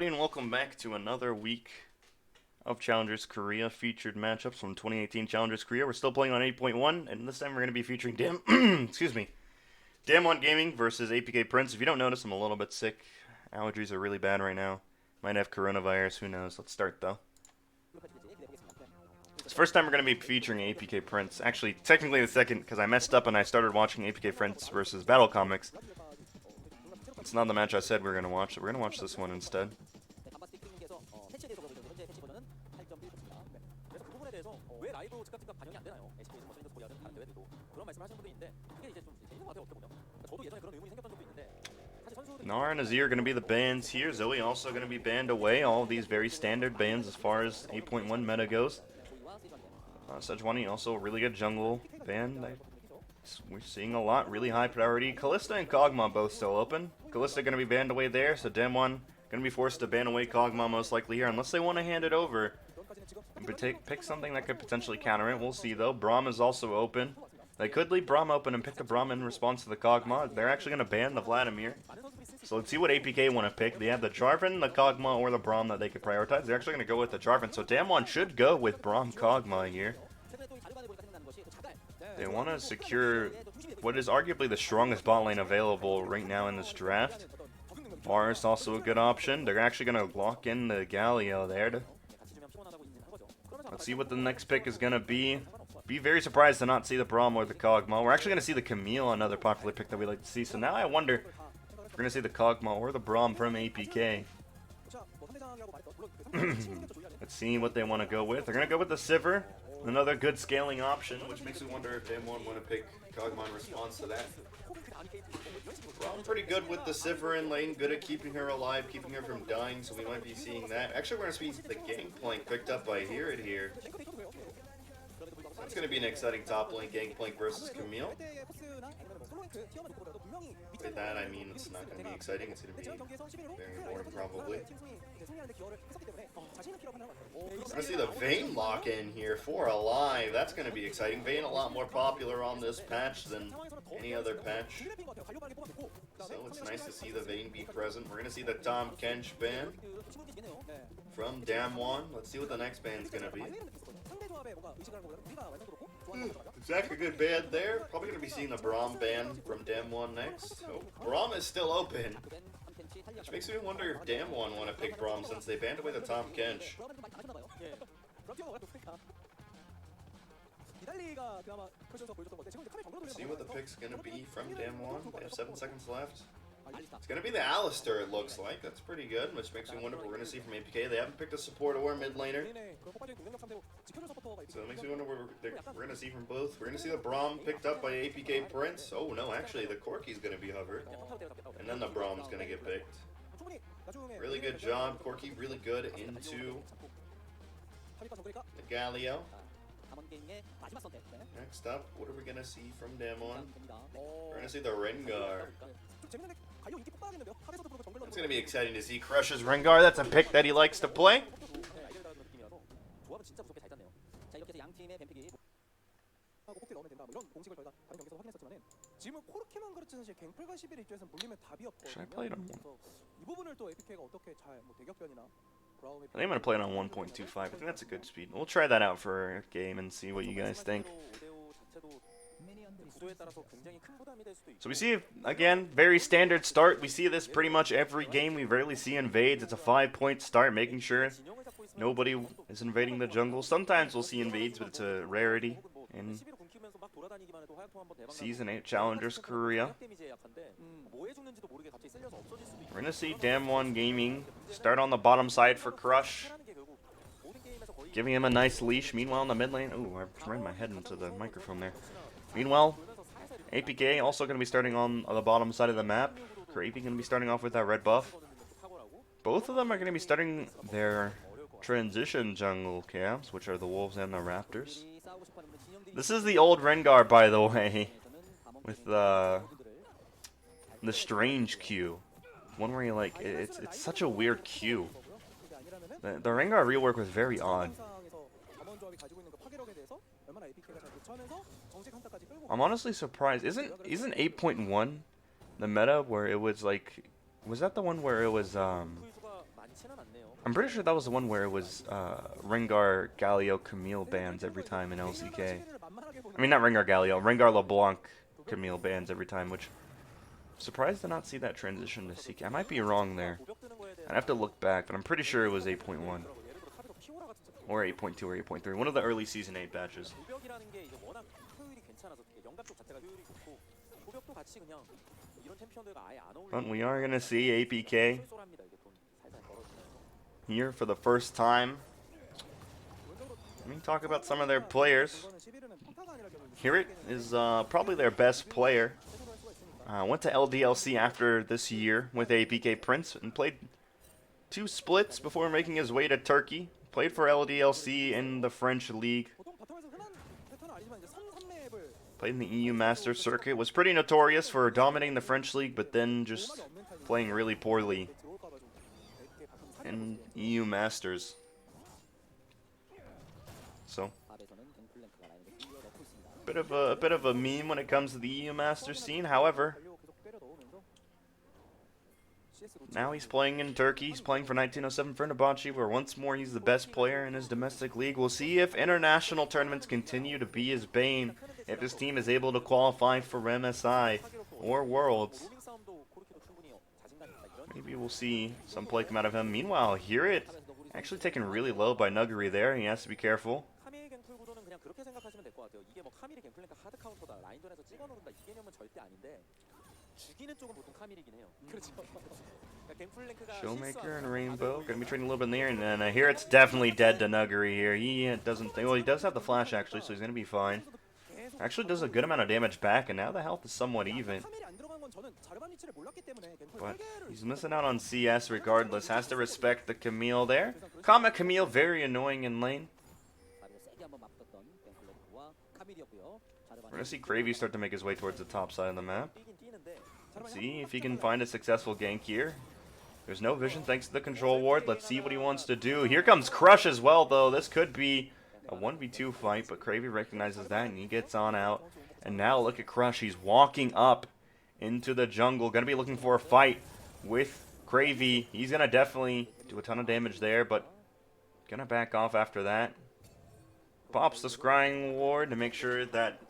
And welcome back to another week of Challengers Korea featured matchups from 2018 Challengers Korea. We're still playing on 8.1, and this time we're going to be featuring DAMWON Gaming versus APK Prince. If you don't notice, I'm a little bit sick. Allergies are really bad right now. Might have coronavirus, who knows. Let's start though. It's the first time we're going to be featuring APK Prince. Actually, technically the second, because I messed up and I started watching APK Prince versus Battle Comics. It's not the match I said we were going to watch, so we're going to watch this one instead. Nar and Azir are going to be the bans here. Zoe also going to be banned away. All of these very standard bans as far as 8.1 meta goes. Sejuani also a really good jungle ban. We're seeing a lot, really high priority. Kalista and Kog'Maw both still open. Kalista going to be banned away there, so DAMWON going to be forced to ban away Kog'Maw most likely here, unless they want to hand it over. Pick something that could potentially counter it. We'll see though. Braum is also open. They could leave Braum open and pick the Braum in response to the Kog'Maw. They're actually going to ban the Vladimir. So let's see what APK want to pick. They have the Jarvan, the Kog'Maw, or the Braum that they could prioritize. They're actually going to go with the Jarvan. So DAMWON should go with Braum Kog'Maw here. They want to secure what is arguably the strongest bot lane available right now in this draft. Varus also a good option. They're actually going to lock in the Galio there. Let's see what the next pick is going to be. Be very surprised to not see the Braum or the Kog'Maw. We're actually going to see the Camille, another popular pick that we like to see. So now I wonder if we're going to see the Kog'Maw or the Braum from APK. Let's see what they want to go with. They're going to go with the Sivir. Another good scaling option, which makes me wonder if DAMWON want to pick Kog'Maw in response to that. Braum pretty good with the Sivir in lane, good at keeping her alive, keeping her from dying, so we might be seeing that. Actually, we're going to see the Gangplank picked up by Here. It's going to be an exciting top lane, Gangplank versus Camille. By that, I mean it's not going to be exciting, it's going to be very boring probably. We're going to see the Vayne lock in here for Alive. That's going to be exciting. Vayne a lot more popular on this patch than any other patch. So it's nice to see the Vayne be present. We're going to see the Tahm Kench ban from DAMWON. Let's see what the next ban is going to be. Exactly, good ban there. Probably going to be seeing the Braum ban from DAMWON next. Oh, Braum is still open. Which makes me wonder if DAMWON want to pick Braum since they banned away the Tahm Kench. Let's see what the pick's going to be from DAMWON. They have 7 seconds left. It's going to be the Alistar, it looks like. That's pretty good, which makes me wonder what we're going to see from APK. They haven't picked a support or a mid laner. So it makes me wonder what we're going to see from both. We're going to see the Braum picked up by APK Prince. Oh no, actually the Corki's going to be hovered. And then the Braum's going to get picked. Really good job. Corki really good into the Galio. Next up, what are we going to see from DAMWON? We're going to see the Rengar. It's going to be exciting to see Crush's Rengar. That's a pick that he likes to play. Should I play it on 1? I think I'm going to play it on 1.25. I think that's a good speed. We'll try that out for a game and see what you guys think. So we see, again, very standard start. We see this pretty much every game. We rarely see invades. It's a 5-point start, making sure nobody is invading the jungle. Sometimes we'll see invades, but it's a rarity in Season 8 Challengers Korea. We're going to see DAMWON Gaming start on the bottom side for Crush, giving him a nice leash. Meanwhile, in the mid lane, ooh, I ran my head into the microphone there. Meanwhile, APK also going to be starting on the bottom side of the map. Kraven going to be starting off with that red buff. Both of them are going to be starting their transition jungle camps, which are the Wolves and the Raptors. This is the old Rengar, by the way, with the strange Q. One where you like, it's such a weird Q. The Rengar rework was very odd. I'm honestly surprised. Isn't 8.1 the meta where it was like, was that the one where it was I'm pretty sure that was the one where it was Rengar, Galio, Camille bans every time in LCK. I mean, not Rengar, Galio, Rengar, LeBlanc, Camille bans every time, which I'm surprised to not see that transition to CK. I might be wrong there. I'd have to look back, but I'm pretty sure it was 8.1. Or 8.2 or 8.3. One of the early Season 8 batches. But we are going to see APK here for the first time. Let me talk about some of their players. Here is probably their best player. Went to LDLC after this year with APK Prince and played 2 splits before making his way to Turkey. Played for LDLC in the French League. Played in the EU Master Circuit. Was pretty notorious for dominating the French League, but then just playing really poorly in EU Masters. So, a bit of a meme when it comes to the EU Masters scene. However, now he's playing in Turkey. He's playing for 1907 Fenerbahce, where once more he's the best player in his domestic league. We'll see if international tournaments continue to be his bane, if his team is able to qualify for MSI or Worlds. Maybe we'll see some play come out of him. Meanwhile, here it actually taken really low by Nuguri there. He has to be careful. Showmaker and Rainbow gonna be trading a little bit in there, and then here it's definitely dead to Nuguri here. He doesn't think, well, he does have the flash actually, so he's gonna be fine. Actually does a good amount of damage back, and now the health is somewhat even. But he's missing out on CS regardless. Has to respect the Camille there. Comet Camille, very annoying in lane. We're gonna see Cravey start to make his way towards the top side of the map. Let's see if he can find a successful gank here. There's no vision thanks to the control ward. Let's see what he wants to do. Here comes Crush as well, though. This could be a 1v2 fight, but Cravey recognizes that and he gets on out. And now look at Crush. He's walking up into the jungle. Gonna be looking for a fight with Cravey. He's gonna definitely do a ton of damage there, but gonna back off after that. Pops the scrying ward to make sure that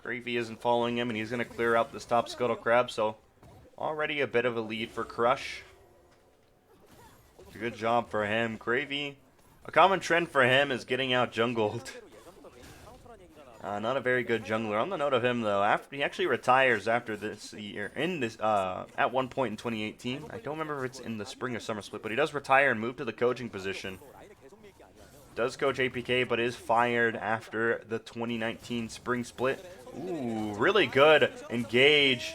Cravey isn't following him, and he's gonna clear out this top Scuttle Crab, so already a bit of a lead for Crush. Good job for him. Cravey, a common trend for him is getting out jungled. Not a very good jungler. On the note of him, though, after he actually retires after this year, at one point in 2018. I don't remember if it's in the spring or summer split, but he does retire and move to the coaching position. Does coach APK, but is fired after the 2019 spring split. Ooh, really good engage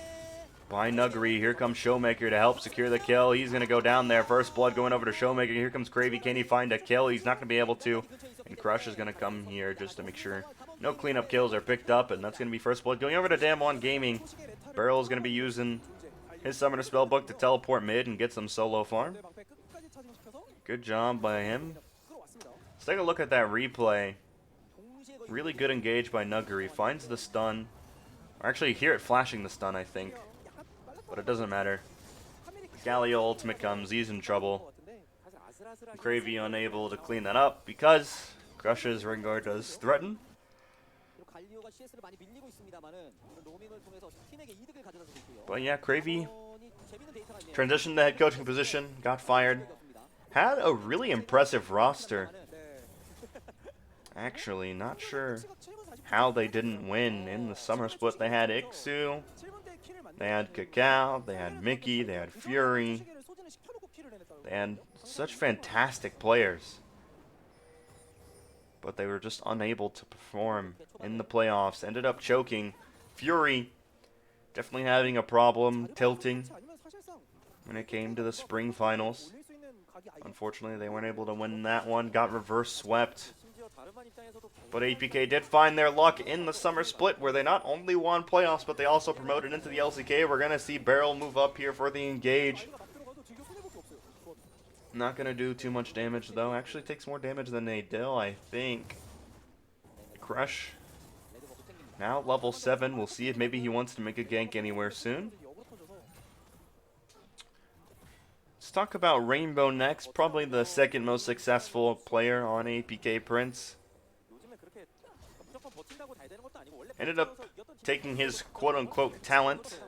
by Nuguri. Here comes Showmaker to help secure the kill. He's going to go down there. First blood going over to Showmaker. Here comes Cravey. Can he find a kill? He's not going to be able to. And Crush is going to come here just to make sure no cleanup kills are picked up. And that's going to be first blood. Going over to DAMWON Gaming. Beryl is going to be using his Summoner Spellbook to teleport mid and get some solo farm. Good job by him. Let's take a look at that replay. Really good engage by Nuguri. Finds the stun. Or actually, hear it flashing the stun, I think. But it doesn't matter. Galio ultimate comes. He's in trouble. Cravey unable to clean that up because Crush's Rengar does threaten. But yeah, Cravey transitioned to the head coaching position. Got fired. Had a really impressive roster. Actually, not sure how they didn't win in the summer split. They had Ixu, they had Cacao, they had Mickey, they had Fury. They had such fantastic players. But they were just unable to perform in the playoffs. Ended up choking. Fury definitely having a problem tilting when it came to the spring finals. Unfortunately, they weren't able to win that one. Got reverse swept. But APK did find their luck in the summer split, where they not only won playoffs, but they also promoted into the LCK. We're going to see Beryl move up here for the engage. Not going to do too much damage, though. Actually takes more damage than Nadil, I think. Crush. Now level 7. We'll see if maybe he wants to make a gank anywhere soon. Let's talk about Rainbow next. Probably the second most successful player on APK Prince. Ended up taking his quote-unquote talent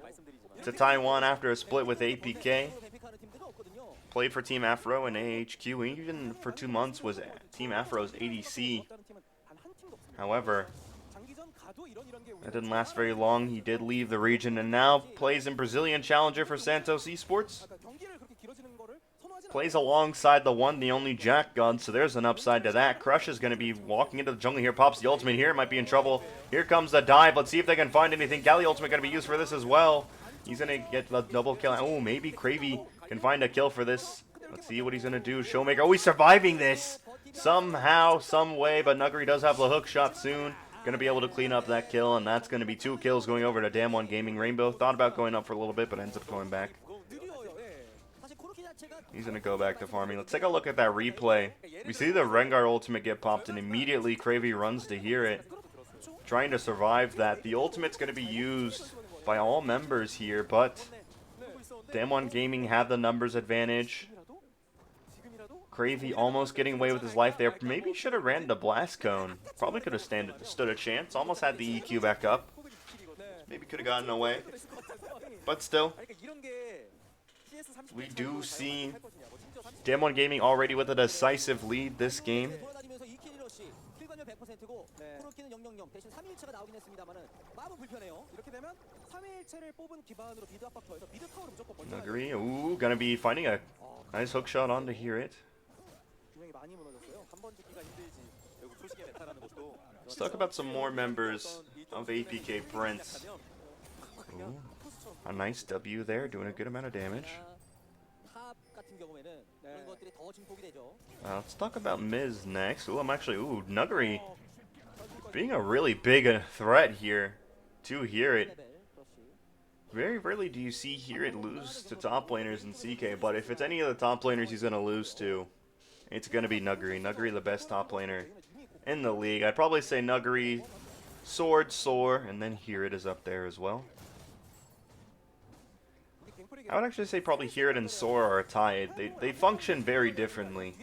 to Taiwan after a split with APK. Played for Team Afro and AHQ. Even for 2 months was Team Afro's ADC. However, that didn't last very long. He did leave the region and now plays in Brazilian Challenger for Santos Esports. Plays alongside the one, the only Jack God, so there's an upside to that. Crush is going to be walking into the jungle here. Pops the ultimate here. Might be in trouble. Here comes the dive. Let's see if they can find anything. Galley ultimate going to be used for this as well. He's going to get the double kill. Oh, maybe Cravey can find a kill for this. Let's see what he's going to do. Showmaker. Oh, he's surviving this somehow, some way, but Nuggery does have the hook shot soon. Going to be able to clean up that kill, and that's going to be 2 kills going over to DAMWON Gaming. Rainbow thought about going up for a little bit, but ends up going back. He's going to go back to farming. Let's take a look at that replay. We see the Rengar ultimate get popped, and immediately Cravey runs to hear it, trying to survive that. The ultimate's going to be used by all members here, but DAMWON Gaming had the numbers advantage. Cravey almost getting away with his life there. Maybe should have ran the Blast Cone. Probably could have stood a chance. Almost had the EQ back up. Maybe could have gotten away. But still, we do see DAMWON Gaming already with a decisive lead this game. Nuggery, ooh, gonna be finding a nice hook shot on to hear it. Let's talk about some more members of APK Prince. Ooh, a nice W there, doing a good amount of damage. Let's talk about Miz next. Ooh, Nuggery being a really big threat here to Hear It. Very rarely do you see Hear It lose to top laners in CK, but if it's any of the top laners he's going to lose to, it's going to be Nuggery. Nuggery, the best top laner in the league. I'd probably say Nuggery, Sword, Soar, and then Hear It is up there as well. I would actually say probably Hear It and Soar are tied. They function very differently.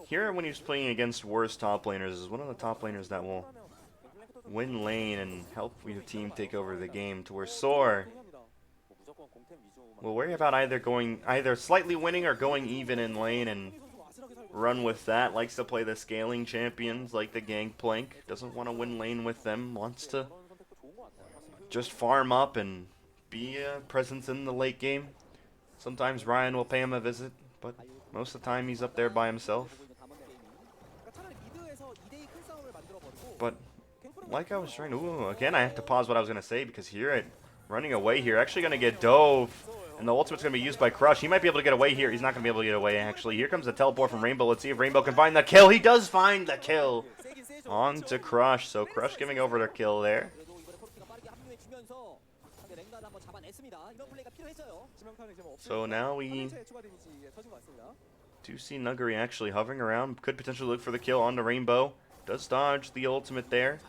Hear It, when he's playing against worse top laners, is one of the top laners that will win lane and help your team take over the game, to where Soar will worry about either slightly winning or going even in lane and run with that. Likes to play the scaling champions like the Gangplank. Doesn't want to win lane with them. Wants to just farm up and be a presence in the late game. Sometimes Ryan will pay him a visit, but most of the time he's up there by himself. But like I was trying to, ooh, again I have to pause what I was going to say because Hear It running away here. Actually going to get dove, and the ultimate's going to be used by Crush. He might be able to get away here. He's not going to be able to get away, actually. Here comes the teleport from Rainbow. Let's see if Rainbow can find the kill. He does find the kill on to Crush. So Crush giving over the kill there. So now we do see Nuggery actually hovering around. Could potentially look for the kill on the Rainbow. Does dodge the ultimate there.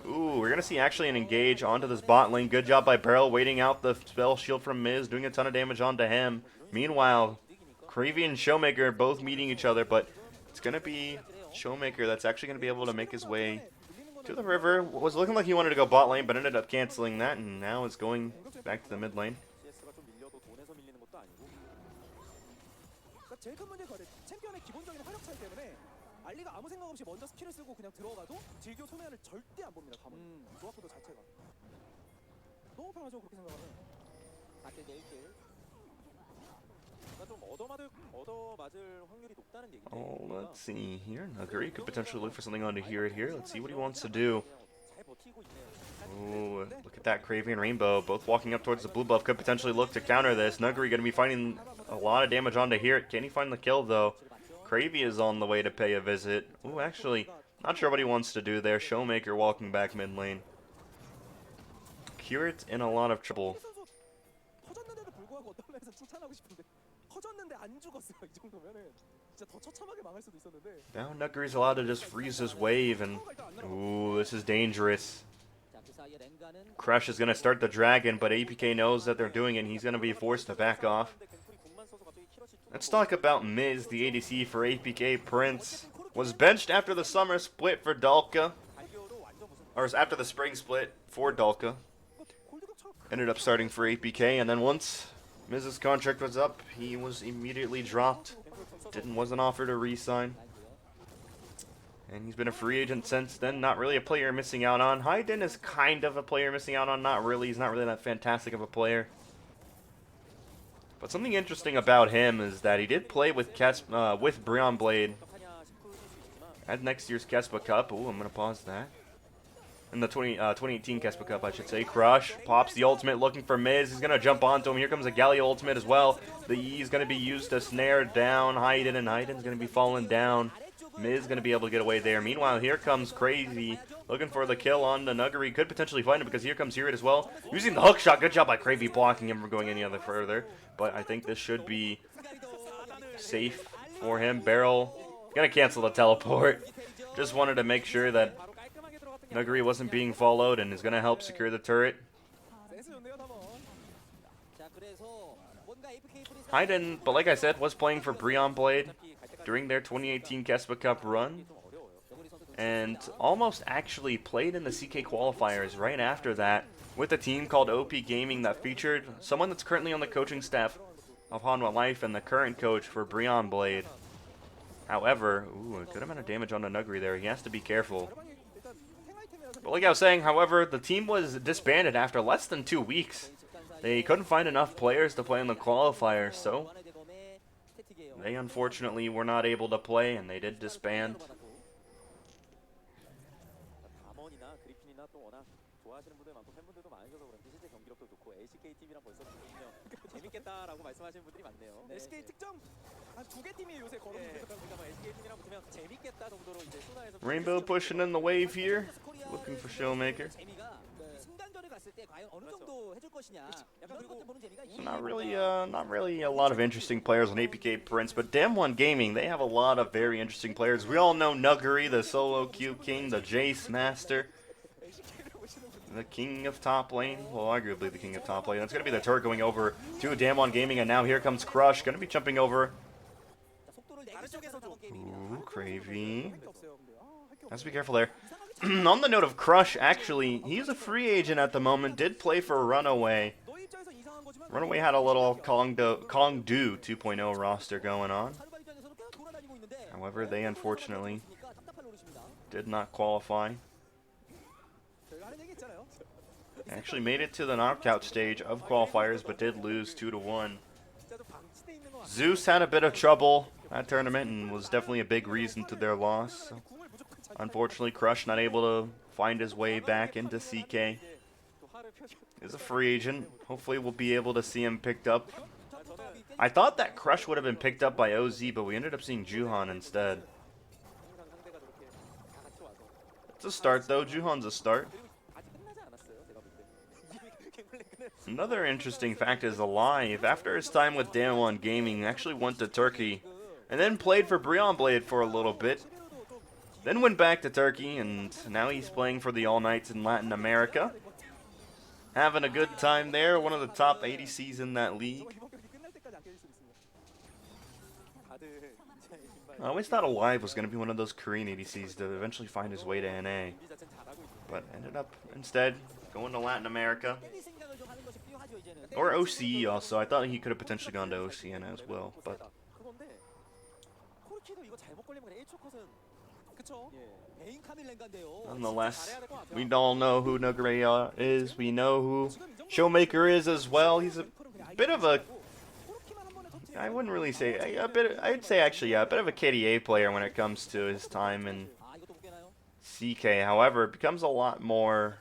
Ooh, we're going to see actually an engage onto this bot lane. Good job by Beryl waiting out the spell shield from Miz, doing a ton of damage onto him. Meanwhile, Cravey and Showmaker both meeting each other, but it's going to be Showmaker that's actually going to be able to make his way to the river. Was looking like he wanted to go bot lane, but ended up canceling that, and now is going back to the mid lane. Oh, let's see here. Nuggery could potentially look for something on to Hear It here. Let's see what he wants to do. Ooh, look at that. Cravey and Rainbow both walking up towards the blue buff. Could potentially look to counter this. Nuggery going to be finding a lot of damage on to Hear It. Can he find the kill, though? Cravey is on the way to pay a visit. Ooh, actually, not sure what he wants to do there. Showmaker walking back mid lane. Hear It in a lot of trouble. Now Nuggery's allowed to just freeze his wave, and ooh, this is dangerous. Crush is going to start the Dragon, but APK knows that they're doing it, and he's going to be forced to back off. Let's talk about Miz, the ADC for APK. Prince was benched after the summer split for Dalka, or after the spring split for Dalka. Ended up starting for APK, and then once Miz's contract was up, he was immediately dropped. Wasn't offered a re-sign. And he's been a free agent since then. Not really a player missing out on. Hayden is kind of a player missing out on. Not really. He's not really that fantastic of a player. But something interesting about him is that he did play with Breon Blade at next year's Kespa Cup. Ooh, I'm going to pause that. In the 2018 Kespa Cup, I should say. Crush pops the ultimate looking for Miz. He's going to jump onto him. Here comes a Galio ultimate as well. The E is going to be used to snare down Hayden, and Hayden's going to be falling down. Miz is going to be able to get away there. Meanwhile, here comes Crazy looking for the kill on the Nuggery. Could potentially find him because here comes Hewitt as well. Using the hook shot. Good job by Cravey blocking him from going any other further. But I think this should be safe for him. Barrel going to cancel the teleport. Just wanted to make sure that Nuggery wasn't being followed and is going to help secure the turret. Hayden, but like I said, was playing for Breon Blade during their 2018 Kespa Cup run, and almost actually played in the CK qualifiers right after that with a team called OP Gaming that featured someone that's currently on the coaching staff of Hanwha Life and the current coach for Breon Blade. However, ooh, a good amount of damage on the Nuggery there. He has to be careful. But like I was saying, however, the team was disbanded after less than 2 weeks. They couldn't find enough players to play in the qualifiers, so they unfortunately were not able to play, and they did disband. Rainbow pushing in the wave here, looking for Showmaker. So not really a lot of interesting players on APK Prince, but DAMWON Gaming, they have a lot of very interesting players. We all know Nuggery, the solo Q King, the Jace Master, the king of top lane. Well, arguably the king of top lane. That's going to be the turret going over to DAMWON Gaming, and now here comes Crush, going to be jumping over. Ooh, Cravey. Has to be careful there. On the note of Crush, actually, he's a free agent at the moment. Did play for Runaway. Runaway had a little Kongdu 2.0 roster going on. However, they unfortunately did not qualify. Actually made it to the knockout stage of qualifiers, but did lose 2-1. Zeus had a bit of trouble that tournament and was definitely a big reason to their loss. So, unfortunately, Crush not able to find his way back into CK. Is a free agent. Hopefully we'll be able to see him picked up. I thought that Crush would have been picked up by OZ, but we ended up seeing Juhan instead. It's a start though. Juhan's a start. Another interesting fact is Alive, after his time with DAMWON Gaming, actually went to Turkey and then played for Breon Blade for a little bit. Then went back to Turkey, and now he's playing for the All Knights in Latin America. Having a good time there, one of the top ADCs in that league. I always thought Alive was going to be one of those Korean ADCs to eventually find his way to NA. But ended up instead going to Latin America. Or OCE also. I thought he could have potentially gone to OCN as well. But nonetheless, we all know who Nuggery is. We know who Showmaker is as well. He's a bit of a, I wouldn't really say, I'd say actually a bit of a KDA player when it comes to his time in CK. However, it becomes a lot more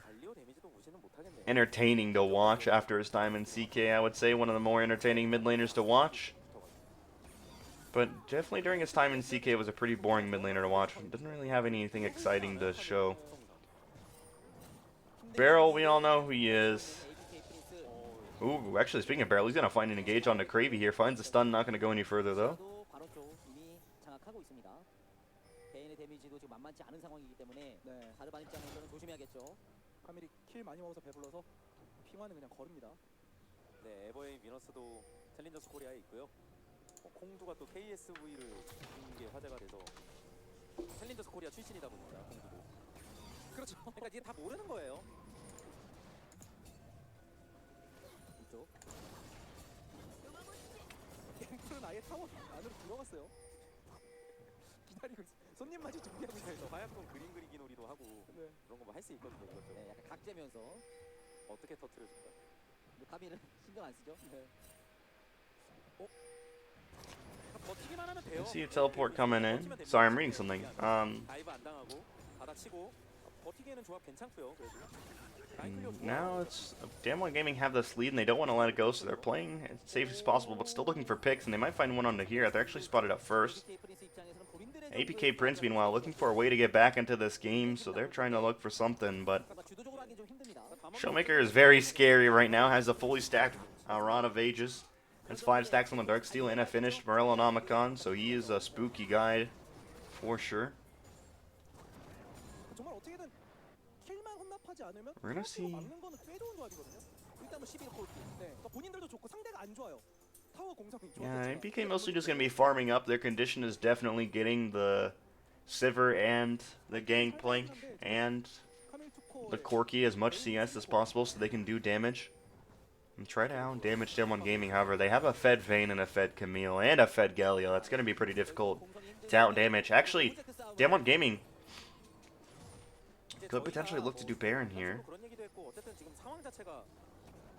entertaining to watch after his time in CK. I would say one of the more entertaining mid laners to watch. But definitely during his time in CK was a pretty boring mid laner to watch. Doesn't really have anything exciting to show. Barrel, we all know who he is. Ooh, actually speaking of Barrel, he's going to find an engage on the Cravey here. Finds the stun, not going to go any further though. 카밀이 킬 많이 먹어서 배불러서 핑화는 그냥 거릅니다. 네, 에버웨이 위너스도 챌린저스 코리아에 있고요. 콩두가 또 KSV를 이긴 게 화제가 돼서 챌린저스 코리아 출신이다 보니까 콩두도. 그렇죠. 그러니까 이게 다 모르는 거예요. 이쪽. 갱플은 아예 타워 안으로 들어갔어요. 기다리고 있어. 손님 맞이 준비하고 있어요. 화약품 그림 그리기 놀이도 하고 네. 그런 거 뭐 할 수 있거든요. 이것도. 네, 약간 각재면서 어떻게 터트려줄까? 카밀은 신경 안 쓰죠. 네. 버티기만 하면 돼요. I see a teleport coming in. Sorry, I'm reading something. 다이브 안 당하고 받아치고 버티기에는 조합 괜찮고요. 그래도. Now it's DAMWON Gaming have this lead and they don't want to let it go, so they're playing as safe as possible, but still looking for picks, and they might find one on the here. They're actually spotted up first. APK Prince, meanwhile, looking for a way to get back into this game, so they're trying to look for something, but Showmaker is very scary right now, has a fully stacked Rod of Ages, has 5 stacks on the Darksteel and a finished Morellonomicon, so he is a spooky guy for sure. 정말 어떻게든 킬만 혼납하지 않으면 We're gonna see. 막는 거는 꽤 좋은 조합이거든요. 일단 뭐 11 콜. 네. 그러니까 본인들도 좋고 상대가 안 좋아요. 타워 공성이 좋아요. Yeah, APK mostly just going to be farming up. Their condition is definitely getting the Sivir and the Gangplank and the Corki as much CS as possible so they can do damage. And try to out-damage DAMWON Gaming, however. They have a Fed Vayne and a Fed Camille and a Fed Galio. That's going to be pretty difficult to out-damage. Actually, DAMWON Gaming could potentially look to do Baron here. 그런 얘기도 했고 어쨌든 지금 상황 자체가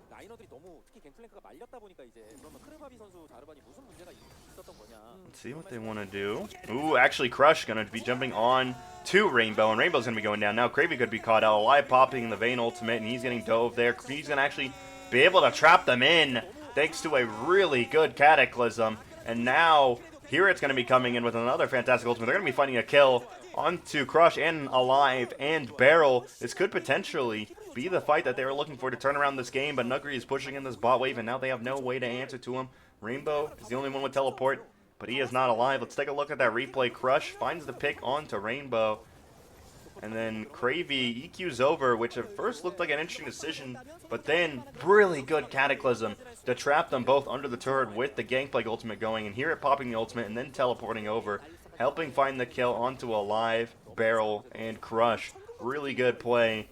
라이너들이 너무 특히 갱플랭크가 말렸다 보니까 이제 그러면 크르바비 선수 자르반이 무슨 문제가 있었던 거냐. Let's see what they want to do. Ooh, actually Crush going to be jumping on to Rainbow, and Rainbow's going to be going down. Now Cravey could be caught out alive, popping the Vayne ultimate, and he's getting dove there. He's going to actually be able to trap them in thanks to a really good Cataclysm. And now here it's going to be coming in with another fantastic ultimate. They're going to be finding a kill onto Crush and Alive and Barrel. This could potentially be the fight that they were looking for to turn around this game, but Nuggery is pushing in this bot wave, and now they have no way to answer to him. Rainbow is the only one with teleport, but he is not alive. Let's take a look at that replay. Crush finds the pick onto Rainbow, and then Cravey EQs over, which at first looked like an interesting decision, but then really good Cataclysm to trap them both under the turret with the Gangplank ultimate going, and here it popping the ultimate and then teleporting over, helping find the kill onto Alive, Barrel, and Crush. Really good play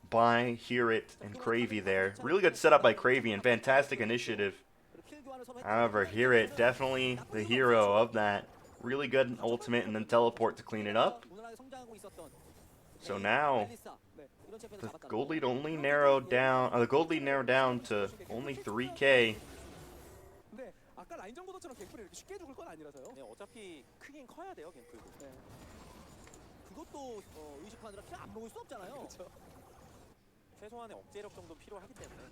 by Hear It and Cravey there. Really good setup by Cravey and fantastic initiative. However, Hear It, definitely the hero of that. Really good ultimate and then teleport to clean it up. So now, the gold lead only narrowed down. The gold lead narrowed down to only 3K. 근데 아까 라인전보다처럼 갱플이 이렇게 쉽게 죽을 건 아니라서요. 네, 어차피 크긴 커야 돼요 갱플도. 네. 그것도 의식하느라 그냥 안 먹을 수 없잖아요. 그렇죠. 최소한의 억제력 정도 필요하기 때문에.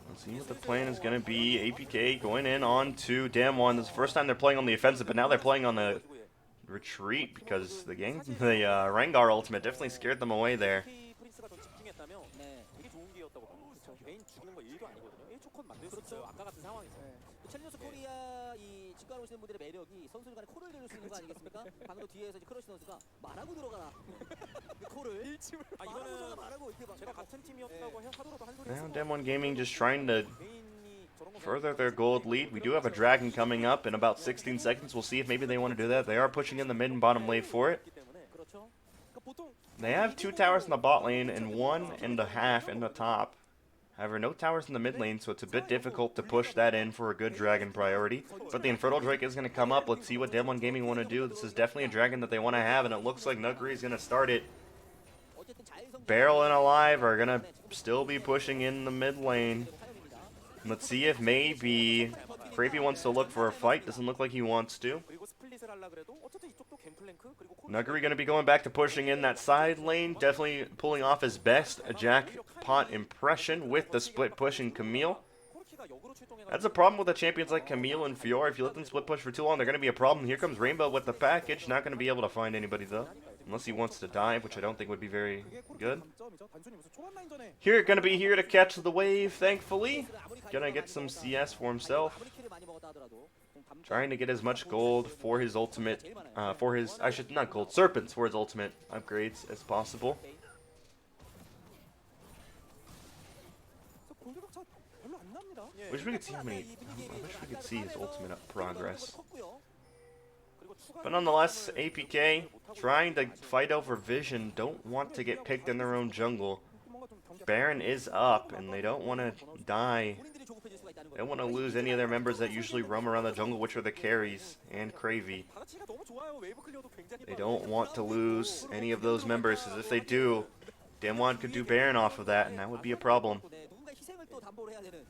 Let's see what the plan is going to be. APK going in on to DAMWON. This is the first time they're playing on the offensive, but now they're playing on the retreat because the Rengar ultimate definitely scared them away there. 프린스가 더 집중했다면 되게 좋은 기회였다고 봅니다. 베인 죽는 거 1도 아니거든요. 1초 컷 만들 수 있어요. 아까 같은 상황에서. 챌린저스 코리아 이 직관 오시는 분들의 매력이 선수들 간에 코를 들을 수 있는 거 아니겠습니까? 방금 뒤에서 이제 크러쉬 선수가 말하고 들어가라. 그 코를 일침을 이거는 말하고 이렇게 막 제가 같은 팀이었다고 하더라도 한 소리 Now 했을 DAMWON Gaming just trying to 베인이 저런 거 further their gold lead. We do have a dragon coming up in about 16 seconds. We'll see if maybe they want to do that. They are pushing in the mid and bottom lane for it. 그렇죠. 그러니까 보통 They have 2 towers in the bot lane and 1.5 in the top. However, no towers in the mid lane, so it's a bit difficult to push that in for a good dragon priority. But the Infernal Drake is going to come up. Let's see what DAMWON Gaming want to do. This is definitely a dragon that they want to have, and it looks like Nuggery is going to start it. Barrel and Alive are going to still be pushing in the mid lane. Let's see if maybe Cravey wants to look for a fight. Doesn't look like he wants to. 그리고 스플릿을 하려 그래도 어쨌든 이쪽도 갱플랭크 그리고 Nuggery going to be going back to pushing in that side lane. Definitely pulling off his best jackpot impression with the split pushing Camille. 코르키가 역으로 출동해가지고 That's a problem with the champions like Camille and Fiora. If you let them split push for too long, they're going to be a problem. Here comes Rainbow with the package. Not going to be able to find anybody though. Unless he wants to dive, which I don't think would be very good. 장점이죠. 단순히 무슨 초반 라인전에 Here, going to be here to catch the wave, thankfully. Gonna get some CS for himself. 아무리 킬을 많이 먹었다 하더라도 좀 Trying to get as much gold for his ultimate, I should, not gold, serpents for his ultimate upgrades as possible. 그래서 공격 차 별로 안 납니다. 예. Wish we could see how many, I wish we could see his ultimate progress. 그리고 추가 But nonetheless, APK trying to fight over vision, don't want to get picked in their own jungle. 뭔가 좀 경기가 Baron is up, and they don't want to die. They don't want to lose any of their members that usually roam around the jungle, which are the carries and Cravey. 다 같이가 너무 좋아요. 웨이브 클리어도 굉장히 They don't want to lose any of those members, because if they do, DAMWON could do Baron off of that, and that would be a problem.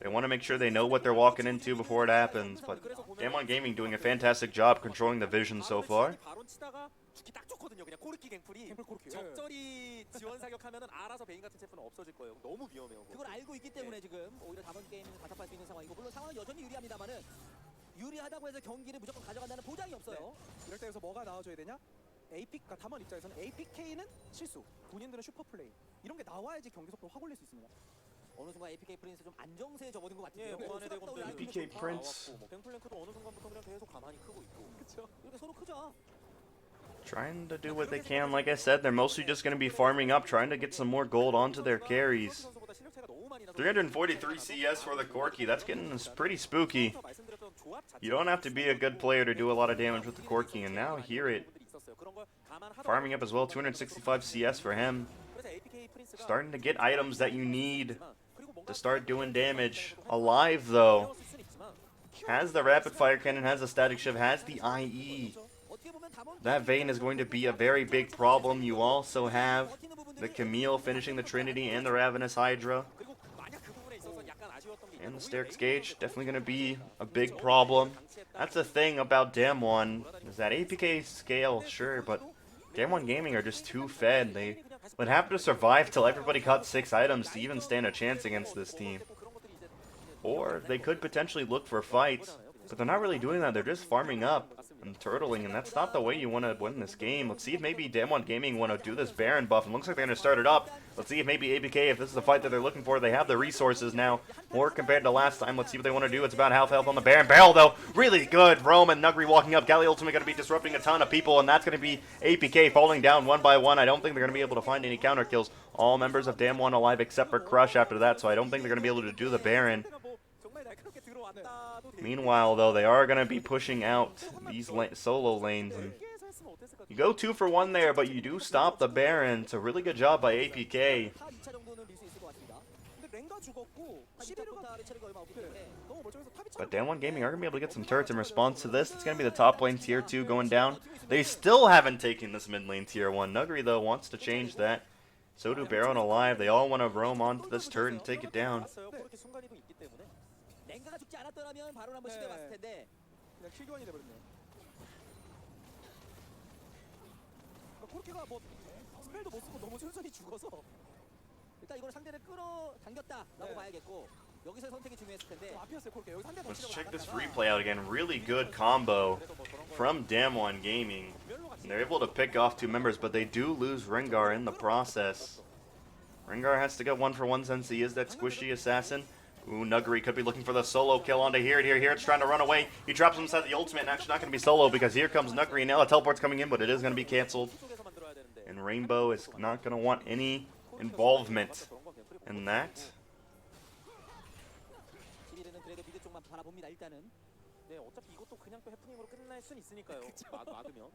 They want to make sure they know what they're walking into before it happens, but DAMWON Gaming doing a fantastic job controlling the vision so far. 바론 치다가 죽기 딱 좋거든요. 그냥 코르키 갱플이 코르키. 적절히 지원 사격하면은 알아서 베인 같은 챔프는 없어질 거예요. 너무 위험해요. 그걸 알고 있기 때문에 지금 오히려 담원 게임을 바탕할 수 있는 상황이고 물론 상황은 여전히 유리합니다만은 유리하다고 해서 경기를 무조건 가져간다는 보장이 없어요. 이럴 때 여기서 뭐가 나와줘야 되냐? 그러니까 담원 입장에서는 APK는 실수, 본인들은 슈퍼플레이 이런 게 나와야지 경기 속도 확 올릴 수 있습니다. 어느 순간 APK 프린스 좀 안정세에 접어든 것 예, 같은데요. 보안의 대검도 APK 프린스. 뭐 뱅플랭크도 어느 순간부터 그냥 계속 가만히 크고 있고. 그렇죠. 이렇게 서로 크죠. Trying to do what they can. Like I said, they're mostly just going to be farming up, trying to get some more gold onto their carries. 343 CS for the Corki. That's getting pretty spooky. You don't have to be a good player to do a lot of damage with the Corki, and now hear it. Farming up as well, 265 CS for him. Starting to get items that you need to start doing damage. Alive, though. Has the rapid fire cannon, has the static shiv, has the IE. That Vayne is going to be a very big problem. You also have the Camille finishing the Trinity and the Ravenous Hydra. And the Sterix Gauge, definitely going to be a big problem. That's the thing about DAMWON, is that APK scale, sure, but DAMWON Gaming are just too fed. They would have to survive till everybody got 6 items to even stand a chance against this team. Or they could potentially look for fights, but they're not really doing that. They're just farming up and turtling, and that's not the way you want to win this game. Let's see if maybe DAMWON Gaming want to do this Baron buff, and looks like they're going to start it up. Let's see if maybe APK, if this is the fight that they're looking for, they have the resources now, more compared to last time. Let's see what they want to do. It's about half health on the Baron. Barrel, though, really good. Rome and Nugri walking up. Galley ultimately going to be disrupting a ton of people, and that's going to be APK falling down one by one. I don't think they're going to be able to find any counter kills. All members of DAMWON alive except for Crush after that, so I don't think they're going to be able to do the Baron. Meanwhile, though, they are going to be pushing out these solo lanes. And you go 2 for 1 there, but you do stop the Baron. It's a really good job by APK. But DAMWON Gaming are going to be able to get some turrets in response to this. It's going to be the top lane tier 2 going down. They still haven't taken this mid lane tier 1. Nugri, though, wants to change that. So do Baron alive. They all want to roam onto this turret and take it down. 랭가가 죽지 않았더라면 바로 한번 시도해봤을 텐데 그냥 킬교환이 돼버렸네요. 코르키가 뭐 스펠도 못 쓰고 너무 순순히 죽어서 일단 이걸 상대를 끌어당겼다라고 봐야겠고 여기서 선택이 중요했을 텐데 앞이었어요 코르키. 여기 상대 Let's check this replay out again. Really good combo from DAMWON Gaming. And they're able to pick off 2 members, but they do lose Rengar in the process. Rengar has to get 1 for 1 since he is that squishy assassin. Ooh, Nugri could be looking for the solo kill onto here. It's trying to run away. He drops him inside the ultimate, and actually not going to be solo because here comes Nugri. Now the teleport's coming in, but it is going to be canceled. And Rainbow is not going to want any involvement in that. 네, 어차피 이것도 그냥 또 해프닝으로 끝날 순 있으니까요. 막으면.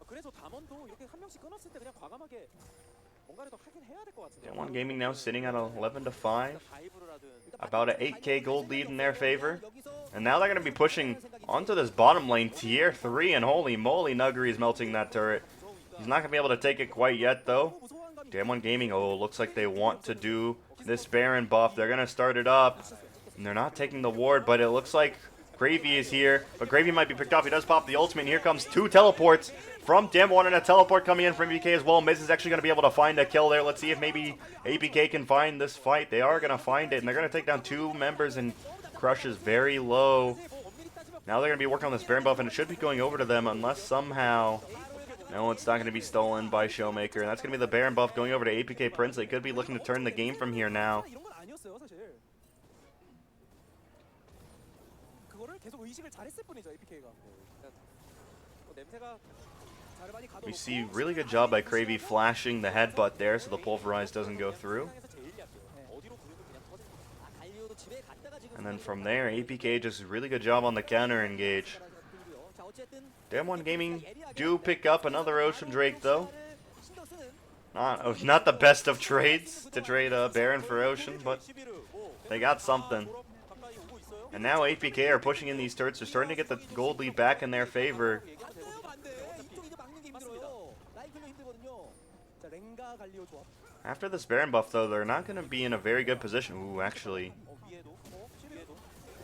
그래서 담원도 이렇게 한 명씩 끊었을 때 그냥 과감하게 뭔가를 더 하긴 해야 될 것 같은데요. DAMWON Gaming now sitting at 11-5. About an 8k gold lead in their favor. And now they're going to be pushing onto this bottom lane, tier 3, and holy moly, Nugri is melting that turret. He's not going to be able to take it quite yet, though. DAMWON Gaming, oh, looks like they want to do this Baron buff. They're going to start it up. And they're not taking the ward, but it looks like Gravy is here. But Gravy might be picked off. He does pop the ultimate, and here comes 2 teleports from DAMWON, and a teleport coming in from APK as well. Miz is actually going to be able to find a kill there. Let's see if maybe APK can find this fight. They are going to find it, and they're going to take down 2 members, and Crush is very low. Now they're going to be working on this Baron buff, and it should be going over to them unless somehow... No, it's not going to be stolen by Showmaker, and that's going to be the Baron buff going over to APK Prince. They could be looking to turn the game from here now. 그거를 계속 의식을 잘했을 뿐이죠 APK가. 냄새가 We see really good job by Cravey flashing the headbutt there so the pulverize doesn't go through. And then from there, APK just really good job on the counter engage. DAMWON Gaming do pick up another Ocean Drake though. Not the best of trades to trade Baron for Ocean, but they got something. And now APK are pushing in these turrets. They're starting to get the gold lead back in their favor. After this Baron buff though, they're not going to be in a very good position. Ooh, actually.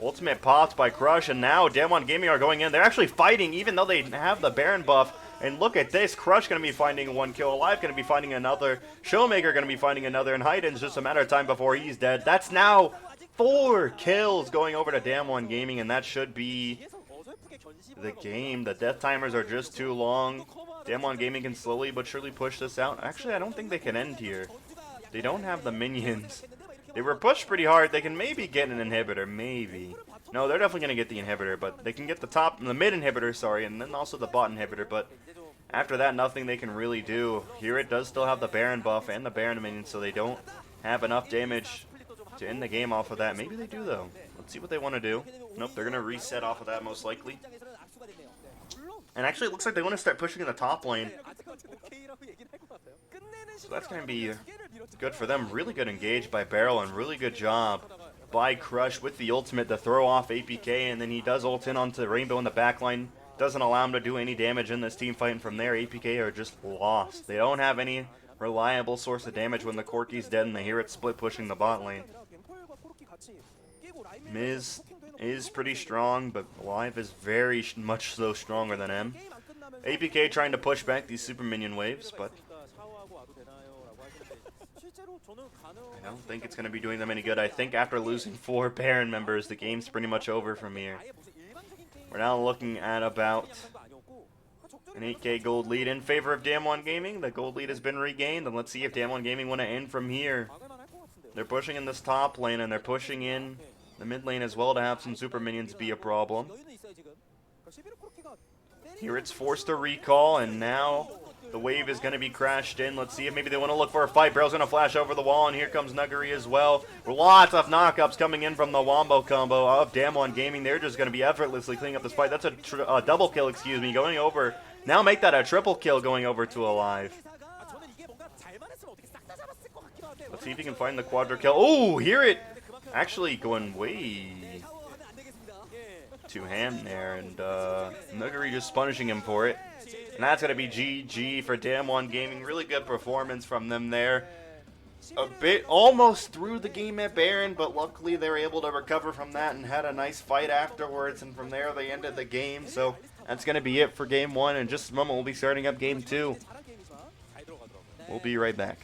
Ultimate popped by Crush, and now DAMWON Gaming are going in. They're actually fighting even though they have the Baron buff. And look at this, Crush going to be finding one kill, Alive going to be finding another, Showmaker going to be finding another, and Heiden's just a matter of time before he's dead. That's now 4 kills going over to DAMWON Gaming, and that should be the game. The death timers are just too long. DAMWON Gaming can slowly but surely push this out. Actually, I don't think they can end here. They don't have the minions. They were pushed pretty hard. They can maybe get an inhibitor, maybe. No, they're definitely going to get the inhibitor, but they can get the mid inhibitor, sorry, and then also the bot inhibitor, but after that, nothing they can really do. Here it does still have the Baron buff and the Baron minion, so they don't have enough damage to end the game off of that. Maybe they do, though. Let's see what they want to do. Nope, they're going to reset off of that most likely. And actually, it looks like they want to start pushing in the top lane. So that's going to be good for them. Really good engage by Barrel, and really good job by Crush with the ultimate to throw off APK, and then he does ult in onto Rainbow in the backline. Doesn't allow him to do any damage in this team fight, and from there, APK are just lost. They don't have any reliable source of damage when the Corki's dead, and they hear it split pushing the bot lane. Miz is pretty strong, but Alive is very much so stronger than him. APK trying to push back these super minion waves, but I don't think it's going to be doing them any good. I think after losing 4 Baron members, the game's pretty much over from here. We're now looking at about an 8k gold lead in favor of DAMWON Gaming. The gold lead has been regained, and let's see if DAMWON Gaming want to end from here. They're pushing in this top lane, and they're pushing in the mid lane as well to have some super minions be a problem. Here it's forced to recall, and now the wave is going to be crashed in. Let's see if maybe they want to look for a fight. Barrel's going to flash over the wall, and here comes Nuggery as well. Lots of knockups coming in from the Wombo combo of DAMWON Gaming. They're just going to be effortlessly cleaning up this fight. That's a double kill, excuse me, going over. Now make that a triple kill going over to Alive. Let's see if he can find the quadra kill. Oh, hear it! Actually going way too ham there, and Nuggery just punishing him for it. And that's going to be GG for DAMWON Gaming. Really good performance from them there. A bit almost through the game at Baron, but luckily they were able to recover from that and had a nice fight afterwards, and from there they ended the game. So that's going to be it for game 1. In just a moment we'll be starting up game 2. We'll be right back.